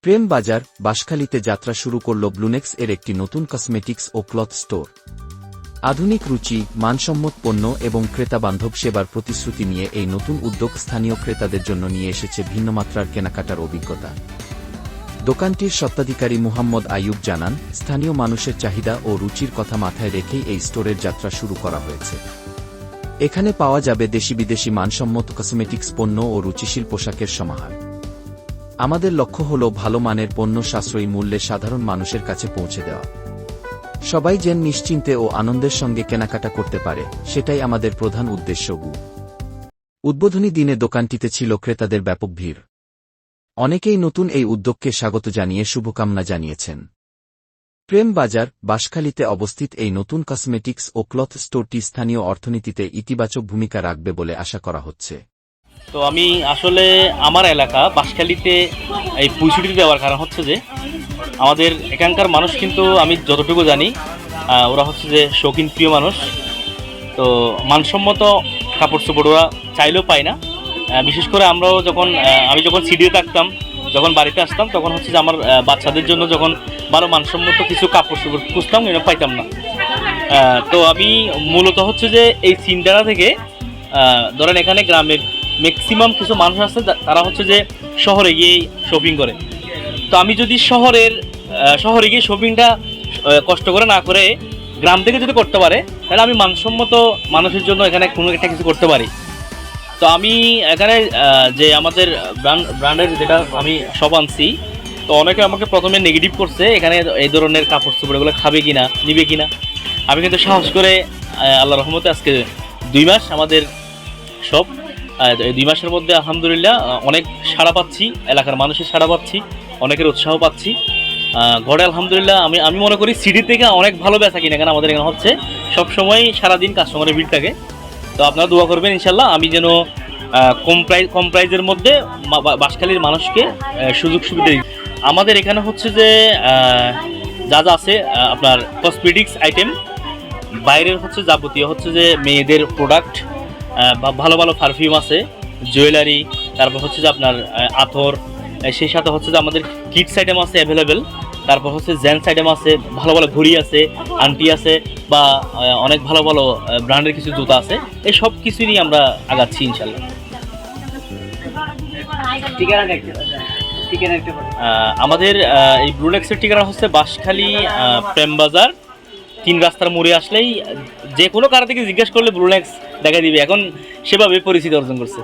প্রেম বাজার বাঁশখালীতে যাত্রা শুরু করল ব্লুনেক্স এর একটি নতুন কসমেটিক্স ও ক্লথ স্টোর। আধুনিক রুচি, মানসম্মত পণ্য এবং ক্রেতাবান্ধব সেবার প্রতিশ্রুতি নিয়ে এই নতুন উদ্যোগ স্থানীয় ক্রেতাদের জন্য নিয়ে এসেছে ভিন্নমাত্রার কেনাকাটার অভিজ্ঞতা। দোকানটির স্বত্বাধিকারী মুহাম্মদ আইয়ুব জানান, স্থানীয় মানুষের চাহিদা ও রুচির কথা মাথায় রেখেই এই স্টোরের যাত্রা শুরু করা হয়েছে। এখানে পাওয়া যাবে দেশি বিদেশি মানসম্মত কসমেটিক্স পণ্য ও রুচিশীল পোশাকের সমাহার। আমাদের লক্ষ্য হল ভালো মানের পণ্য সাশ্রয়ী মূল্যে সাধারণ মানুষের কাছে পৌঁছে দেওয়া। সবাই যেন নিশ্চিন্তে ও আনন্দের সঙ্গে কেনাকাটা করতে পারে, সেটাই আমাদের প্রধান উদ্দেশ্য। উদ্বোধনী দিনে দোকানটিতে ছিল ক্রেতাদের ব্যাপক ভিড়। অনেকেই নতুন এই উদ্যোগকে স্বাগত জানিয়ে শুভকামনা জানিয়েছেন। প্রেম বাজার বাঁশখালীতে অবস্থিত এই নতুন কসমেটিক্স ও ক্লথ স্টোরটি স্থানীয় অর্থনীতিতে ইতিবাচক ভূমিকা রাখবে বলে আশা করা হচ্ছে। তো আমি আসলে আমার এলাকা বাঁশখালীতে এই পুঁইশুটি দেওয়ার কারণ হচ্ছে যে আমাদের এখানকার মানুষ কিন্তু আমি যতটুকু জানি ওরা হচ্ছে যে শৌখিন প্রিয় মানুষ। তো মানসম্মত কাপড় চোপড় ওরা চাইলেও পায় না। বিশেষ করে আমি যখন সিডিতে থাকতাম, যখন বাড়িতে আসতাম, তখন হচ্ছে যে আমার বাচ্চাদের জন্য যখন ভালো মানসম্মত কিছু কাপড় চোপড় খুঁজতাম, এটা পাইতাম না। তো আমি মূলত হচ্ছে যে এই চিন্তাটা থেকে ধরেন এখানে গ্রামের ম্যাক্সিমাম কিছু মানুষ আছে তারা হচ্ছে যে শহরে গিয়ে শপিং করে। তো আমি যদি শহরে গিয়ে শপিংটা কষ্ট করে না করে গ্রাম থেকে যদি করতে পারে, তাহলে আমি মানসম্মত মানুষের জন্য এখানে কোনো একটা কিছু করতে পারি। তো আমি এখানে যে আমাদের ব্র্যান্ডের যেটা আমি সব আনছি, তো অনেকে আমাকে প্রথমে নেগেটিভ করছে, এখানে এই ধরনের কাপড় চোপড় এগুলো খাবে কিনা, নিবে কিনা। আমি কিন্তু সাহস করে আল্লাহর রহমতে আজকে 2 মাস আমাদের সব, এই 2 মাসের মধ্যে আলহামদুলিল্লাহ অনেক সাড়া পাচ্ছি, এলাকার মানুষের সাড়া পাচ্ছি, অনেকের উৎসাহ পাচ্ছি। ঘরে আলহামদুলিল্লাহ আমি মনে করি সিটি থেকে অনেক ভালো বেচা কিনা কেন আমাদের এখানে হচ্ছে। সবসময় সারাদিন কাস্টমারের ভিড় থাকে। তো আপনারা দোয়া করবেন ইনশাল্লাহ আমি যেন কম প্রাইজের মধ্যে বাঁশখালীর মানুষকে সুযোগ সুবিধা দিই। আমাদের এখানে হচ্ছে যে যা আছে আপনার কসমেটিক্স আইটেম, বাইরের হচ্ছে যাবতীয় হচ্ছে যে মেয়েদের প্রোডাক্ট, ভালো ভালো পারফিউম আছে, জুয়েলারি, তারপর হচ্ছে যে আপনার আতর, সেই সাথে হচ্ছে যে আমাদের কিডস আইটেম আছে অ্যাভেলেবেল, তারপর হচ্ছে জেন্টস আইটেম আছে, ভালো ভালো ঘড়ি আছে, আংটি আছে, বা অনেক ভালো ভালো ব্র্যান্ডের কিছু জুতা আছে। এই সব কিছু নিয়ে আমরা আগাচ্ছি ইনশাল্লাহ। আমাদের এই ব্লুনেক্সের ঠিকানা হচ্ছে বাঁশখালী প্রেম বাজার 3 রাস্তার মোড়ে আসলেই যে কোনো কারো থেকে জিজ্ঞেস করলে ব্লুনেক্স দেখা দিবে। এখন সেভাবে পরিচিতি অর্জন করছে।